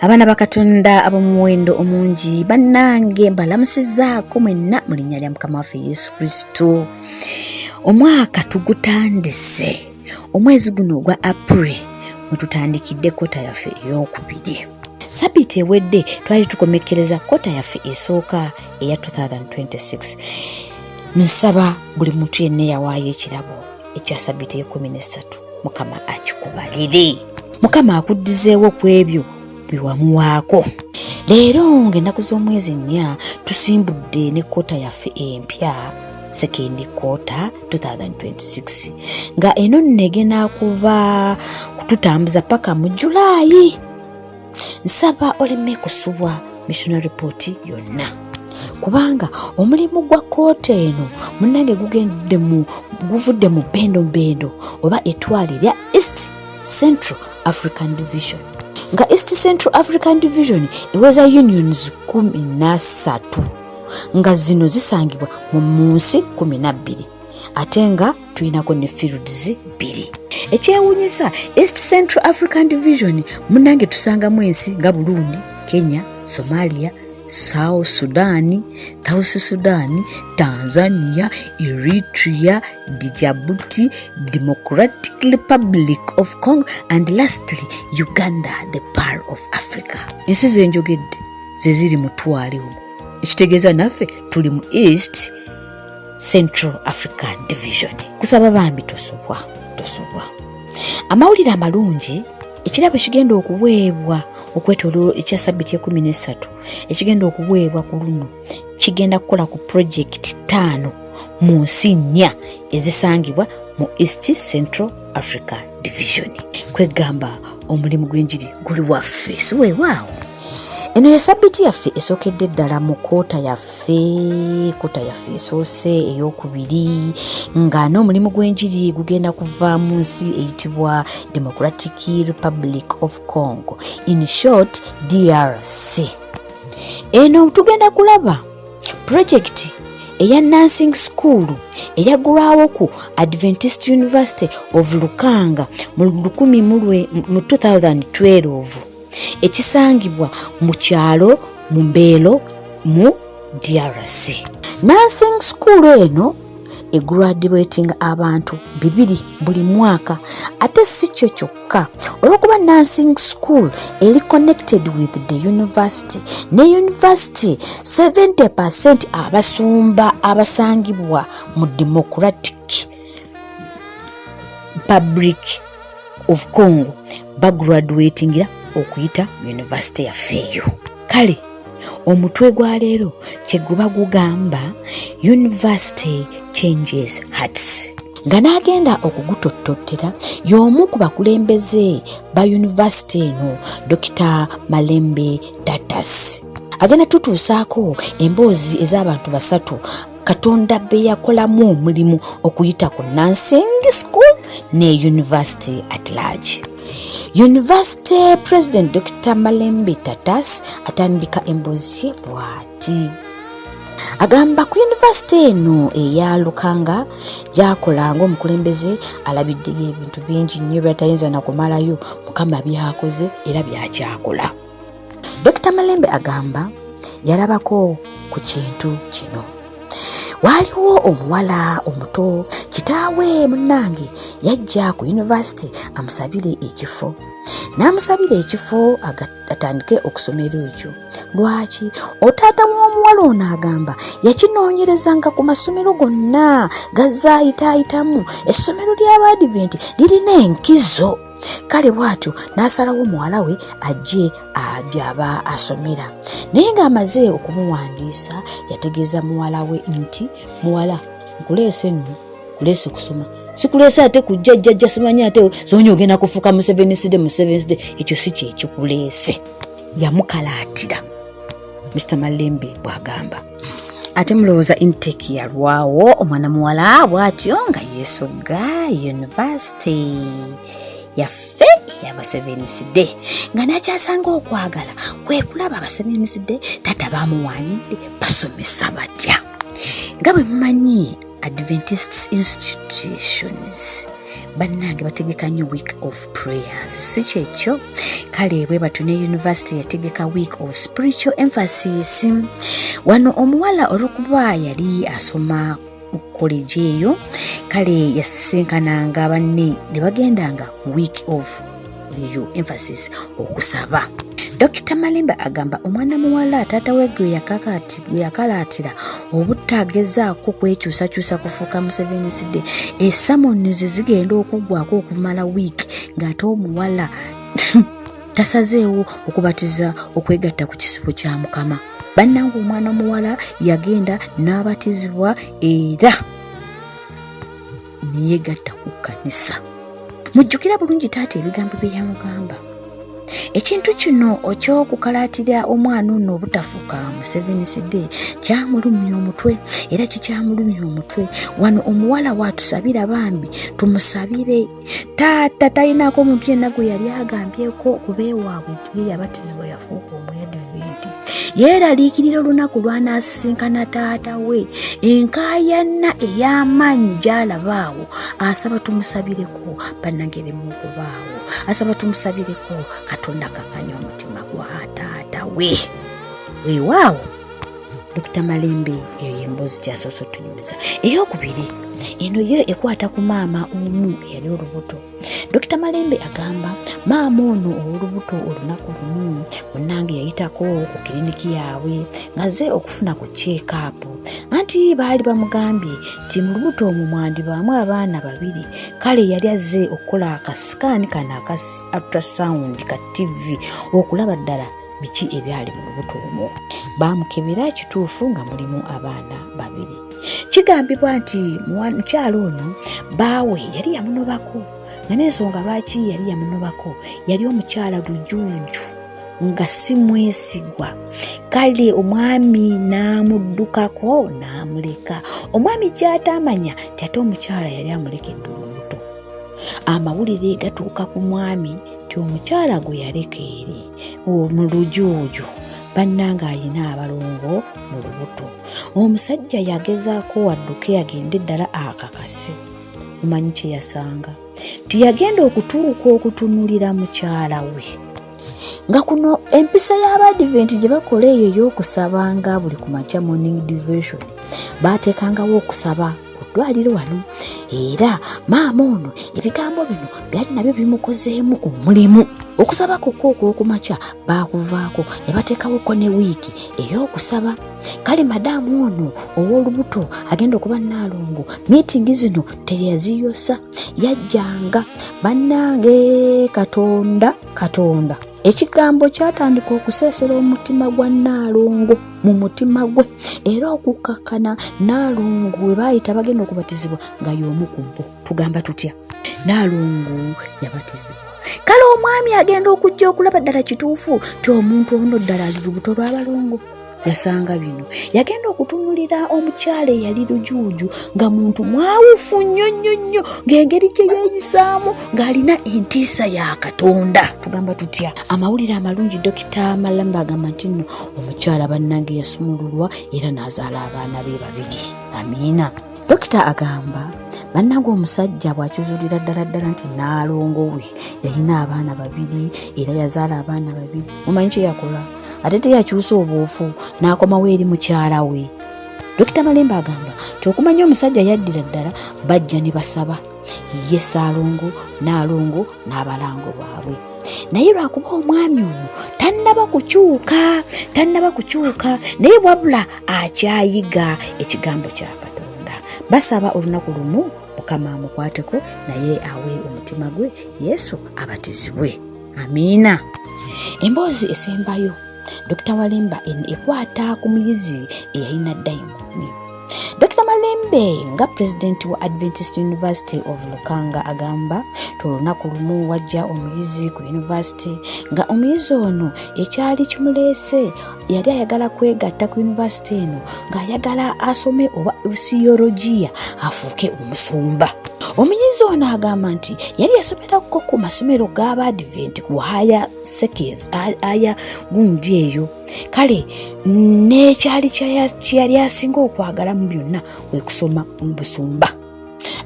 Abaana bakatonda ab'omuwendo omungi bannange mbalamusizaako mwenna mu linnya lya Mukama waffe Yesu Kristo. Omwaka tugutandise, omwezi guno ogwa April mwe tutandikidde kota yaffe ey'okubiri. Sabbiiti ewedde twali tukomekkereza kota yaffe esooka eya 2026. Nsaba buli muntu yenna yawaayo ekirabo ekya sabbiiti e13 Mukama akikubalire. Mukama akuddizeewo ku ebyo biwamuwaako. Leero ng'ennaku z'omwezi 4 tusimbudde ne kota yaffe empya second quarter 2026 nga eno negena kuba kututambuza paka mu Julaayi. Nsaba oleme kusubwa missionary report yonna kubanga omulimu gwa koota eno munnange guvudde mu bendo oba etwali lya East Central African Division nga East Central African Division eweza unions 13 nga zino zisangibwa mu nsi 12 ate nga tulinako ne fields 2. Ekyewuunyisa East Central African Division munnange tusangamu ensi nga Burundi, Kenya, Somalia, South Sudan, Tanzania, Eritrea, Djibouti, Democratic Republic of Congo, and lastly Uganda, the Pearl of Africa. Ensi zenjogedde zeziri mu twaliwo. Ekitegeeza naffe tuli mu East Central African Division. Kusaba bambi tosubwa. Amawulire amalungi ekirabo kigenda okuweebwa okwetooloola ekya sabbiiti 13 ekigenda okuweebwa ku luno kigenda kukola ku project 5 mu nsi 4 ezisangibwa mu East Central Africa Division. Kwegamba omulimu gw'enjiri guli waffe si weewaawo. Eno ya sabbiiti yaffe esookedde ddala mu kota yaffe esoose ey'okubiri nga n'omulimu gw'enjiri gugenda kuva mu nsi eyitibwa Democratic Republic of Congo, in short DRC. Eno tugenda kulaba project eya nursing school eyaggulwawo ku Adventist University of Lukanga mu 2012 ekisangibwa mu kyalo mu Mbeero mu DRC. Nursing school eno egraduating abantu 200 buli mwaka. Ate si kyo kyokka, olwokuba nursing school eri connected with the university ne university 70% abasumba abasangibwa mu Democratic Republic of Congo bagraduatingira okuyita university yafeeyo. Kale omutwe gwa leero kyeguba gugamba University Changes Hearts nga n'agenda okugutottotera y'omu ku bakulembeze ba university eno Dr. Malembe Tatas. Agenda tutuusaako emboozi ez'abantu 3 Katonda be yakolamu omulimu okuyita ku nursing school ne university at large. University President Dr. Malembe Tatas atandika emboozi ye bw'ati. Agamba ku university eno eya Lukanga gyakola ng'omukulembeze alabiddeyo ebintu bingi nnyo byatayinza na kumalayo. Mukama byakoze era byakyakola. Dr. Malembe agamba yalabako ku kintu kino. Waliwo omuwala omuto kitaawe munnange yajja ku university amusabire ekifo. N'amusabira ekifo atandike okusomera ekyo. Lwaki? Otaata w'omuwala ono agamba yakinoonyerezanga ku masomero gonna gazaayitaayitamu essomero ly'Abadiventi lirina enkizo. Kale bw'atyo n'asalawo muwala we ajje agyaba asomera. Naye ng'amaze okumuwandiisa yategeeza muwala we nti muwala nkuleese nno kuleese kusoma sikuleese ate kujja jjajja simanyi ate zonyo ogenda kufuuka mu 7 ekyo si kyekikuleese. Yamukalaatira Mr. Malembe bw'agamba. Ate mulowooza intake yalwawo omwana muwala bw'atyo nga yeesogga university yaffe y'abasevensidde nga n'akyasanga okwagala kwe kulaba abasevensidde tata bamuwanidde basomesa batya. Nga bwe mumanyi Adventist institutions bannange bategeka nnyo week of prayers, si kyekyo? Kale bwe batu ne university yategeka week of spiritual emphasis. Wano omuwala olw'okuba yali asoma college eyo, kale yasinkananga banne ne bagendanga week of eyo emphasis okusaba. Dr. Malembe agamba omwana muwala taata we gwe yakalaatira obutagezaako kwekyusakyusa kufuuka Museveni esamonizi zigenda okugwako okumala wiiki ng'ate omuwala tasazeewo okubatiza okwegatta ku kisibo kya Mukama. Bannange omwana muwala yagenda n'abatizibwa era neyegatta ku kkanisa. Mujjukira bulungi taata ebigambo bye yamugamba. Ekintu kino eky'okukalaatira omwana ono obutafuuka Museveni kyamulumya omutwe, era kikyamulumya omutwe. Wano omuwala waatusabira bambi tumusabire. Taata talinaako omuntu yenna gwe yali agambyeko kuba ewaabwe nti ye yabatizibwa yafuuka omwediventi. Yeeraliikirira olunaku lw'anaasisinkana taata we, enkaayana ey'amaanyi gy'alaba awo. Asaba tumusabireko bannange bemu okubaawo, asaba tumusabireko Katonda kakanya omutima gwa taata we. Weewaawo Dr. Malembe eyo emboozi gy'asoose otunyumiza. Ey'okubiri eno yo ekwata ku maama omu eyali olubuto. Dr. Malembe agamba maama ono ow'olubuto olunaku lumu munnange yayitako ku kiriniki yaabwe ng'azze okufuna ku check-up. Anti baali bamugambye nti mu lubuto omwo mwandibaamu abaana babiri. Kale yali azze okukola akasikaani kano aka ultrasound ka TV okulaba ddala biki ebyali mu lubuto omwo. Baamukebera ekituufu nga mulimu abaana babiri. Kigambibwa nti mukyalo ono baawe yali yamunobako, nga n'ensonga lwaki yali yamunobako yali omukyala lujuuju nga si mwesigwa. Kale omwami n'amuddukako n'amuleka. Omwami ky'atamanya nti ate omukyala yali amulekedde olubuto. Amawulire gatuuka ku mwami nti omukyala gwe yaleka eri mu lujuuju bannanga ayina abalongo mu lubuto. Omusajja yagezaako wadduke agende ddala akakase. Mumanyi kye yasanga? Nti yagenda okutuuka okutunulira mukyala we. Nga kuno empisa y'Abadiventi gye bakola eyo ey'okusabanga buli ku makya morning devotion baateekangawo okusaba ku ddwaliro wano. Era maama ono ebigambo bino byali nabyo bimukozeemu omulimu. Okusaba kokwo okw'okumakya baakuvaako ne bateekawoko ne wiiki ey'okusaba. Kale madaamu ono ow'olubuto agenda okuba Nnaalongo, miitingi zino teyaziyosa, yajjanga. Bannange Katonda ekigambo kyatandika okuseesera omutima gwa Nnaalongo mu mutima gwe, era okukakkana Nnaalongo we baayita bagenda okubatizibwa nga y'omu ku bo. Tugamba tutya? Nnaalongo yabatizibwa. Kale omwami agenda okujja okulaba ddala kituufu ti omuntu ono ddala ali lubuto lw'abalongo. Yasanga bino, yagenda okutunulira omukyala eyali lujuuju nga muntu mwawufu nnyo ng'engeri gye yeeyisaamu ng'alina entiisa ya Katonda. Tugamba tutya? Amawulire amalungi Dr. Malembe agamba nti nno omukyala bannange yasumululwa era n'azaala abaana be babiri. Amiina. Dokita agamba bannange omusajja bw'akizuulira ddala nti Nnaalongo we yalina abaana babiri era yazaala abaana babiri. Mumanyi kye yakola? Ate teyakyusa obwofu n'akomawo eri mukyala we. Dr. Malembe agamba nti okumanya omusajja yaddira ddala bajja ne basaba ye Ssaalongo, Nnaalongo n'abalango baabwe. Naye lwakuba omwami ono tannaba kukyuka naye wabula akyayiga ekigambo kya Katonda. Basaba olunaku lumu Mukama amukwateko naye awe omutima gwe Yesu abatizibwe. Amiina. Emboozi esembayo Dr. Malembe ekwata ku muyizi eyalina dayimoni. Dr. Malembe nga pulezidenti wa Adventist University of Lukanga agamba olunaku lumu wajja omuyizi ku university nga omuyizi ono ekyali kimuleese yali ayagala kwegatta ku university eno ng'ayagala asome oba siyologiya afuuke omusumba. Omuyizi ono agamba nti yali yasomerako ku masomero g'Abadiventi ku aya gundi eyo. Kale n'ekyali kyeyali asinga okwagala mu byonna kwe kusoma mu busumba.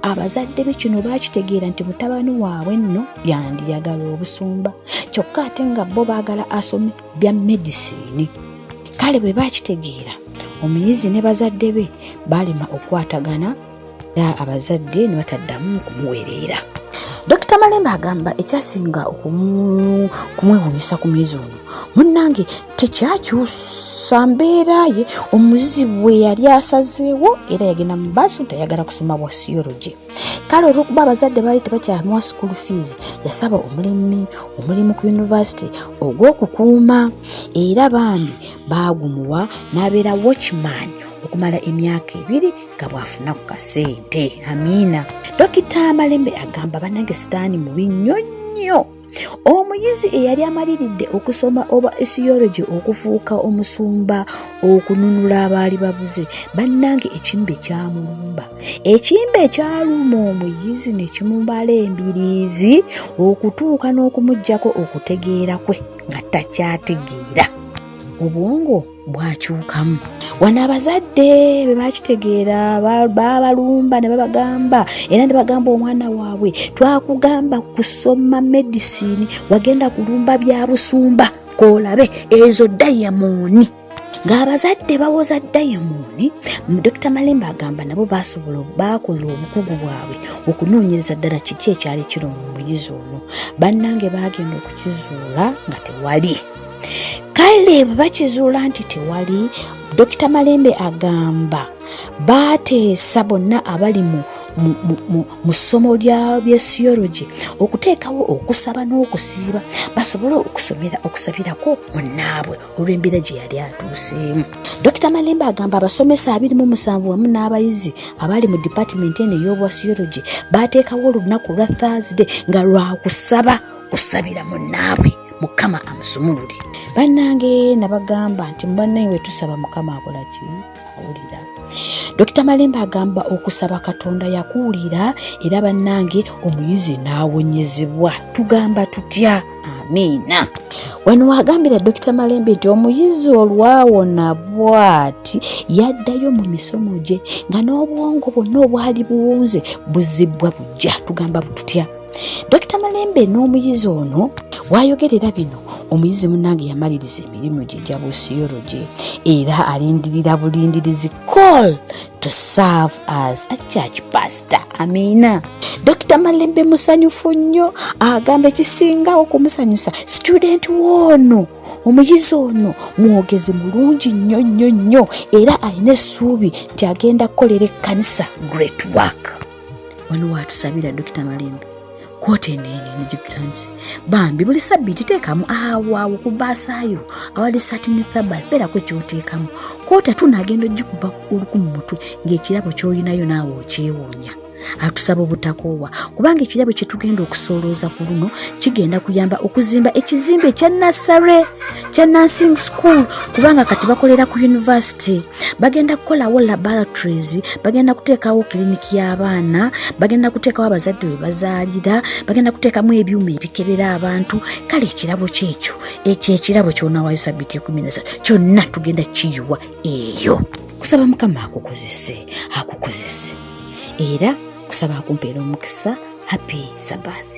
abazadde be kino bakitegeera nti mutabani waabwe nno yandiyagala obusumba kyokka ate nga bo baagala asome bya medicine. Kale bwe bakitegeera omuyizi ne bazadde be balima okwatagana abazadde ne bataddamu kumuweerera. Dr. Malembe agamba ekyasinga okumwewuunyisa ku muyizi ono munnange tekyakyusa mbeera ye. Omuyizi bwe yali asazeewo era yagenda mu baaso tayagala kusoma bwa siyology. Kale olw'okuba abazadde baali tebakyamuwa school fees yasaba omulimu ku university ogw'okukuuma era bambi baagumuwa n'abeera watchman okumala emyaka 2 nga bw'afuna ku kasente. Amiina. Dr. Malembe agamba bannange sitaani mubi nnyo. Omuyizi eyali amaliridde okusoma oba esiyology okufuuka omusumba okununula abaali babuze bannange ekimbe kyamulumba. Ekimbe ekyaluma omuyizi ne kimubala embiriizi okutuuka n'okumuggyako okutegeera kwe nga takyategeera. Obwongo bwakyukamu. Wano abazadde be bakitegeera babalumba ne babagamba era ne bagamba omwana waabwe twakugamba kusoma medicine wagenda kulumba bya busumba kolabe ezo diamond. Ng'abazadde bawoza diamond, Dr. Malembe agamba nabo bakola obukugu bwabwe okunoonyereza ddala kiki ekyali kiruma omuyizi ono. Bannange bagenda okukizuula nga tewali. Kale bwe bakizuula nti tewali, Dr. Malembe agamba bateesa bonna abali mu ssomo lya siyology okuteekawo okusaba n'okusiiba basobole okusabirako munnaabwe olw'embeera gye yali atuuseemu. Dr. Malembe agamba abasomesa 27 wamu n'abayizi abali mu department eno ey'obwa siyology bateekawo olunaku lwa Thursday nga kusabira munnaabwe Mukama amusumulule. Bannange nabagamba nti bannange tusaba Mukama akolaki awulira. Dr. Malembe agamba okusaba Katonda yakuwulira era bannange omuyizi n'awonyezebwa. Tugamba tutya? Amiina. Wano wagambira Dr. Malembe nti omuyizi olwawona bw'ati yaddayo mu misomo gye nga n'obwongo bwonna obwali buwunze buzibbwa bujja. Tugamba tutya? Dr. Malembe n'omuyizi ono wayogerera bino omuyizi munnange yamaliriza emirimu gye gya busiyology era alindirira bulindirizi call to serve as a church pastor. Amiina. Dr. Malembe musanyufu nnyo agamba ekisinga okumusanyusa student wono omuyizi ono mwogezi mulungi nnyo era alina essuubi nti agenda kukolera ekkanisa great work. Wano waatusabira Dr. Malembe kwotenene nijitutandise bambi buli sabiti teekamu awo ku baasaayo awali sati ne Thabbat beerako kyoteekamu kwota tunagenda ogikuba oluku mu mutwe ng'ekirabo ky'olinayo naawe okyewuunya. Atusaba obutakoowa kubanga ekirabo kye tugenda okusolooza ku luno kigenda kuyamba okuzimba ekizimbe kya Nassare kya nursing school kubanga kati bakolera ku university. Bagenda kukolawo laboratories, bagenda kuteekawo kiliniki y'abaana, bagenda kuteekawo abazadde we bazaalira, bagenda kuteekamu ebyuma ebikebera abantu. Kale ekirabo kyekyo ekirabo ky'onawaayo sabbiiti 13 kyonna tugenda kiyiwa eyo. Kusaba Mukama akukozese era kusaba akumpeera omukisa. Happy Sabbath.